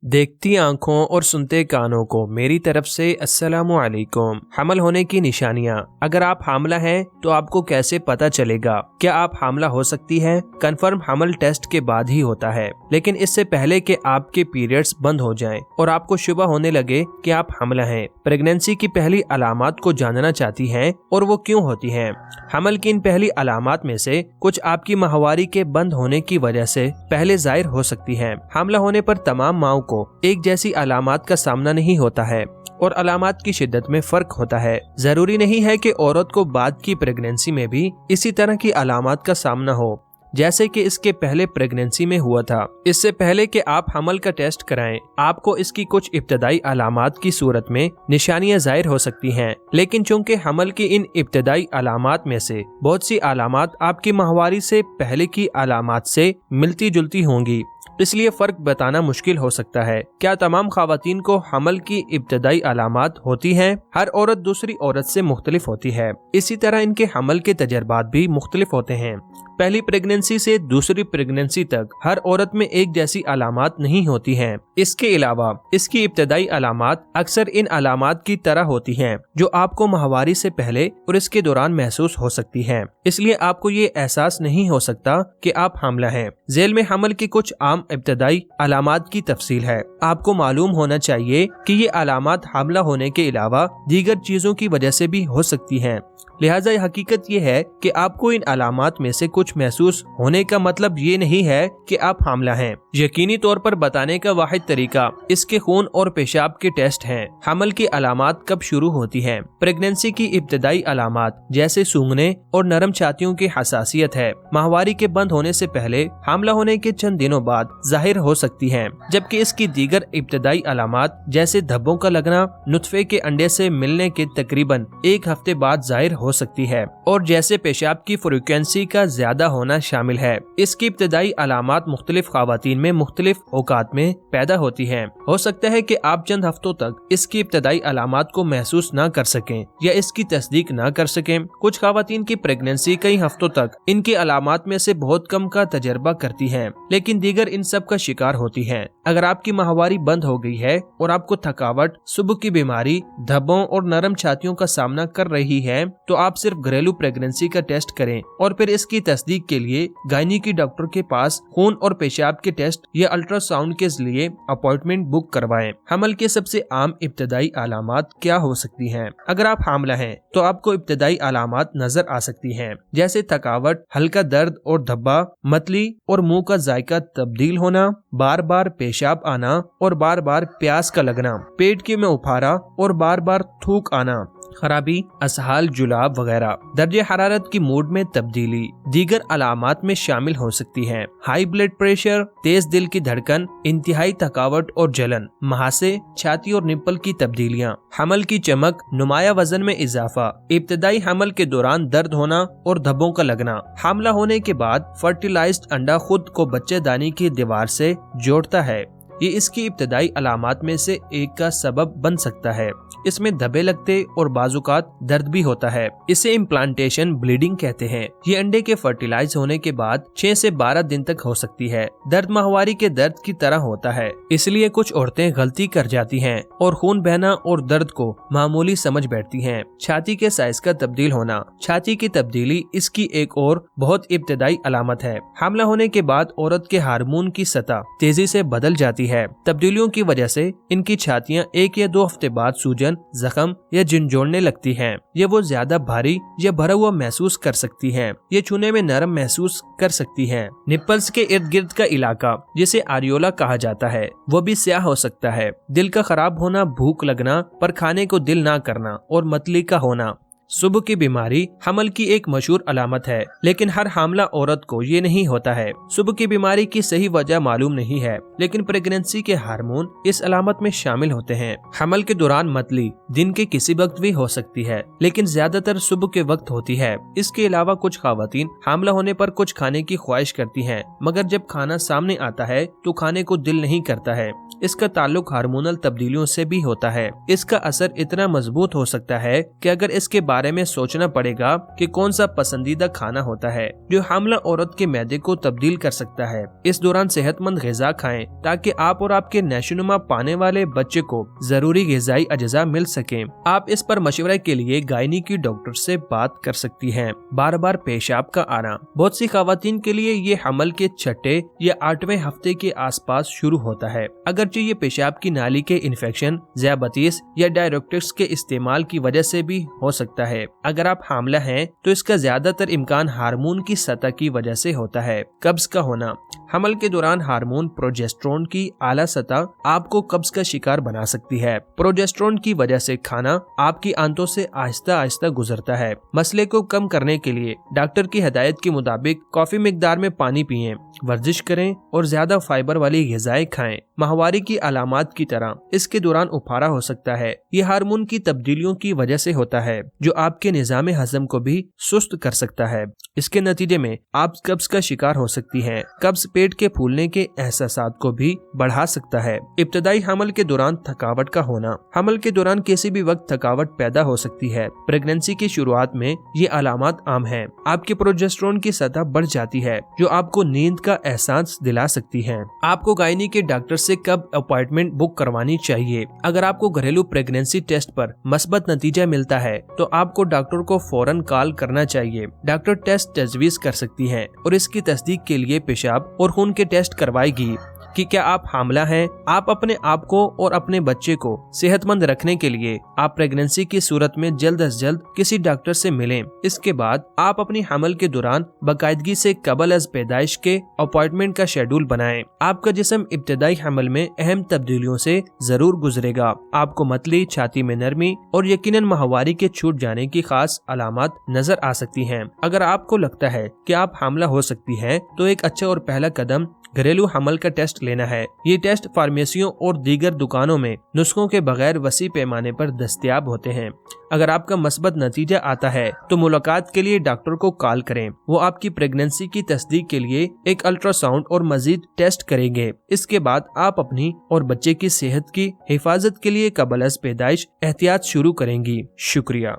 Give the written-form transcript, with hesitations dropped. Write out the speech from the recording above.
देखती आंखों और सुनते कानों को मेरी तरफ से अस्सलामु अलैकुम। हमल होने की निशानियां। अगर आप हामला हैं तो आपको कैसे पता चलेगा? क्या आप हामला हो सकती हैं? कंफर्म हमल टेस्ट के बाद ही होता है, लेकिन इससे पहले कि आपके पीरियड्स बंद हो जाएं और आपको शुबा होने लगे कि आप हामला हैं। प्रेगनेंसी की पहली अलामात को जानना चाहती हैं और वो क्यों होती हैं? हमल की इन पहली अलामात में से कुछ आपकी माहवारी के बंद होने की वजह से पहले जाहिर हो सकती हैं। हामला होने पर तमाम माओं को एक जैसी अलामात का सामना नहीं होता है और अलामात की शिद्दत में फर्क होता है। जरूरी नहीं है कि औरत को बाद की प्रेगनेंसी में भी इसी तरह की अलामात का सामना हो जैसे कि इसके पहले प्रेगनेंसी में हुआ था। इससे पहले कि आप हमल का टेस्ट कराएं, आपको इसकी कुछ इब्तदाई अलामात की सूरत में निशानियां जाहिर हो सकती हैं, लेकिन चूंकि हमल की इन इब्तदाई अलामात में से बहुत सी अलामात आपकी माहवारी से पहले की अलामात से मिलती जुलती होंगी, इसलिए फर्क बताना मुश्किल हो सकता है। क्या तमाम खवातीन को हमल की इब्तदाई अलामात होती हैं? हर औरत दूसरी औरत से मुख्तलिफ होती है, इसी तरह इनके हमल के तजर्बात भी मुख्तलिफ होते हैं। पहली प्रेगनेंसी से दूसरी प्रेगनेंसी तक हर औरत में एक जैसी अलामात नहीं होती हैं। इसके अलावा इसकी इब्तदाई अलामात अक्सर इन अलामात की तरह होती हैं जो आपको माहवारी से पहले और इसके दौरान महसूस हो सकती हैं, इसलिए आपको ये एहसास नहीं हो सकता कि आप हामला हैं। झेल में हमल की कुछ आम इब्तदाई अलामात की तफसील है। आपको मालूम होना चाहिए कि ये अलामात हामला होने के अलावा दीगर चीजों की वजह से भी हो सकती हैं, लिहाजा हकीकत ये है कि आपको इन अलामात में से कुछ महसूस होने का मतलब ये नहीं है कि आप हामला हैं। यकीनी तौर पर बताने का वाहिद तरीका इसके खून और पेशाब के टेस्ट हैं। हमल की अलामात कब शुरू होती हैं? प्रेगनेंसी की इब्तदाई अलामात जैसे सूंघने और नरम छातियों की हसासियत है माहवारी के बंद होने से पहले हामला होने के चंद दिनों बाद जाहिर हो सकती हैं, जबकि इसकी दीगर इब्तदाई अलामात जैसे धब्बों का लगना नुत्फे के अंडे से मिलने के तकरीबन एक हफ्ते बाद जाहिर हो सकती है और जैसे पेशाब की फ्रीक्वेंसी का ज्यादा होना शामिल है। इसकी इब्तदाई अलामात मुख्तलिफ खवातीन में मुख्तलिफ औकात में पैदा होती हैं। हो सकता है कि आप चंद हफ्तों तक इसकी इब्तदाई अलामात को महसूस न कर सकें या इसकी तस्दीक न कर सकें। कुछ खवातीन की प्रेगनेंसी कई हफ्तों तक इनकी अलामात में से बहुत कम का तजर्बा करती हैं, लेकिन दीगर इन सब का शिकार होती हैं। अगर आपकी माहवारी बंद हो गई है और आपको थकावट, सुबह की बीमारी, धब्बों और नरम छातियों का सामना कर रही है तो आप सिर्फ घरेलू प्रेगनेंसी का टेस्ट करें और फिर इसकी तस्दीक के लिए गायनी की डॉक्टर के पास खून और पेशाब के टेस्ट या अल्ट्रासाउंड के लिए अपॉइंटमेंट बुक करवाएं। हमल के सबसे आम इब्तदाई अलामात क्या हो सकती हैं? अगर आप हामला हैं तो आपको इब्तदाई अलामात नजर आ सकती हैं, जैसे थकावट, हल्का दर्द और धब्बा, मतली और मुंह का जायका तब्दील होना, बार बार पेशाब आना और बार बार प्यास का लगना, पेट के में उफारा और बार बार थूक आना, खराबी, असहाल, जुलाब वगैरह। दर्जे हरारत की मूड में तब्दीली दीगर अलामात में शामिल हो सकती हैं। हाई ब्लड प्रेशर, तेज दिल की धड़कन, इंतहाई थकावट और जलन, महासे, छाती और निप्पल की तब्दीलियां, हमल की चमक, नुमाया वजन में इजाफा, इब्तदाई हमल के दौरान दर्द होना और धब्बों का लगना। हामला होने के बाद फर्टिलाइज्ड अंडा खुद को बच्चेदानी की दीवार से जोड़ता है, ये इसकी इब्तदाई अलामात में से एक का सबब बन सकता है। इसमें धब्बे लगते और बाजुकात दर्द भी होता है। इसे इम्प्लांटेशन ब्लीडिंग कहते हैं। ये अंडे के फर्टिलाइज होने के बाद 6 से 12 दिन तक हो सकती है। दर्द माहवारी के दर्द की तरह होता है, इसलिए कुछ औरतें गलती कर जाती हैं और खून बहना और दर्द को मामूली समझ बैठती हैं। छाती के साइज का तब्दील होना, छाती की तब्दीली इसकी एक और बहुत इब्तदाई अलामत है। हमला होने के बाद औरत के हार्मोन की सतह तेजी से बदल जाती है। तब्दीलियों की वजह से इनकी छातियां 1 या 2 हफ्ते बाद सूजन, जख्म या झिंझोड़ने लगती हैं। ये वो ज्यादा भारी या भरा हुआ महसूस कर सकती हैं। ये छूने में नरम महसूस कर सकती हैं। निप्पल्स के इर्द गिर्द का इलाका, जिसे आरियोला कहा जाता है, वो भी स्याह हो सकता है। दिल का खराब होना, भूख लगना पर खाने को दिल ना करना और मतली का होना। सुबह की बीमारी हमल की एक मशहूर अलामत है, लेकिन हर हामला औरत को ये नहीं होता है। सुबह की बीमारी की सही वजह मालूम नहीं है, लेकिन प्रेगनेंसी के हार्मोन इस अलामत में शामिल होते हैं। हमल के दौरान मतली दिन के किसी वक्त भी हो सकती है, लेकिन ज्यादातर सुबह के वक्त होती है। इसके अलावा कुछ खवातीन हामला होने पर कुछ खाने की ख्वाहिश करती हैं, मगर जब खाना सामने आता है तो खाने को दिल नहीं करता है। इसका ताल्लुक हार्मोनल तब्दीलियों से भी होता है। इसका असर इतना मजबूत हो सकता है कि अगर इसके बारे में सोचना पड़ेगा कि कौन सा पसंदीदा खाना होता है जो हामला औरत के मैदे को तब्दील कर सकता है। इस दौरान सेहतमंद ग़िज़ा खाएं ताकि आप और आपके नशोनुमा पाने वाले बच्चे को जरूरी ग़िज़ाई अज्जा मिल सके। आप इस पर मशवरे के लिए गायनी डॉक्टर से बात कर सकती हैं। बार बार पेशाब का आना बहुत सी खवातीन के लिए ये हमल के 6 या 8वें हफ्ते के आसपास शुरू होता है। अगरचे ये पेशाब की नाली के इन्फेक्शन, ज़ियाबतीस या डायरेक्टिक्स के इस्तेमाल की वजह से भी हो सकता है। अगर आप हामला हैं तो इसका ज्यादातर इम्कान हार्मोन की सतह की वजह से होता है। कब्ज का होना हमल के दौरान हार्मोन प्रोजेस्टेरोन की आला सतह आपको कब्ज का शिकार बना सकती है। प्रोजेस्टेरोन की वजह से खाना आपकी आंतों से आहिस्ता आहिस्ता गुजरता है। मसले को कम करने के लिए डॉक्टर की हिदायत के मुताबिक काफी मिकदार में पानी पिएं, वर्जिश करें और ज्यादा फाइबर वाली ग़िज़ाएं खाएं। माहवारी की अलामात की तरह इसके दौरान उफारा हो सकता है। ये हार्मोन की तब्दीलियों की वजह से होता है जो आपके निज़ाम हजम को भी सुस्त कर सकता है। इसके नतीजे में आप कब्ज का शिकार हो सकती हैं। कब्ज पेट के फूलने के एहसासात को भी बढ़ा सकता है। इब्तदाई हमल के दौरान थकावट का होना हमल के दौरान किसी भी वक्त थकावट पैदा हो सकती है। प्रेगनेंसी की शुरुआत में ये अलामात आम हैं। आपके प्रोजेस्टेरोन की सतह बढ़ जाती है जो आपको नींद का एहसास दिला सकती है। आपको गायनी के डॉक्टर से कब अपॉइंटमेंट बुक करवानी चाहिए? अगर आपको घरेलू प्रेगनेंसी टेस्ट पर मस्बत नतीजा मिलता है तो आपको डॉक्टर को फौरन कॉल करना चाहिए। डॉक्टर टेस्ट तजवीज कर सकती हैं और इसकी तस्दीक के लिए पेशाब और खून के टेस्ट करवाएगी कि क्या आप हामला हैं। आप अपने आप को और अपने बच्चे को सेहतमंद रखने के लिए आप प्रेगनेंसी की सूरत में जल्द अज जल्द किसी डॉक्टर से मिलें। इसके बाद आप अपनी हमल के दौरान बाकायदगी से कबल अज पैदाइश के अपॉइंटमेंट का शेड्यूल बनाएं। आपका जिस्म इब्तदाई हमल में अहम तब्दीलियों से जरूर गुजरेगा। आपको मतली, छाती में नरमी और यकीनन माहवारी के छूट जाने की खास अलामत नजर आ सकती हैं। अगर आपको लगता है कि आप हामला हो सकती हैं तो एक अच्छा और पहला कदम घरेलू हमल का टेस्ट लेना है। ये टेस्ट फार्मेसियों और दीगर दुकानों में नुस्खों के बगैर वसी पैमाने पर दस्तयाब होते हैं। अगर आपका मस्बत नतीजा आता है तो मुलाकात के लिए डॉक्टर को कॉल करें। वो आपकी प्रेगनेंसी की तस्दीक के लिए एक अल्ट्रासाउंड और मजीद टेस्ट करेंगे। इसके बाद आप अपनी और बच्चे की सेहत की हिफाजत के लिए कबल अज पैदाइश एहतियात शुरू करेंगी। शुक्रिया।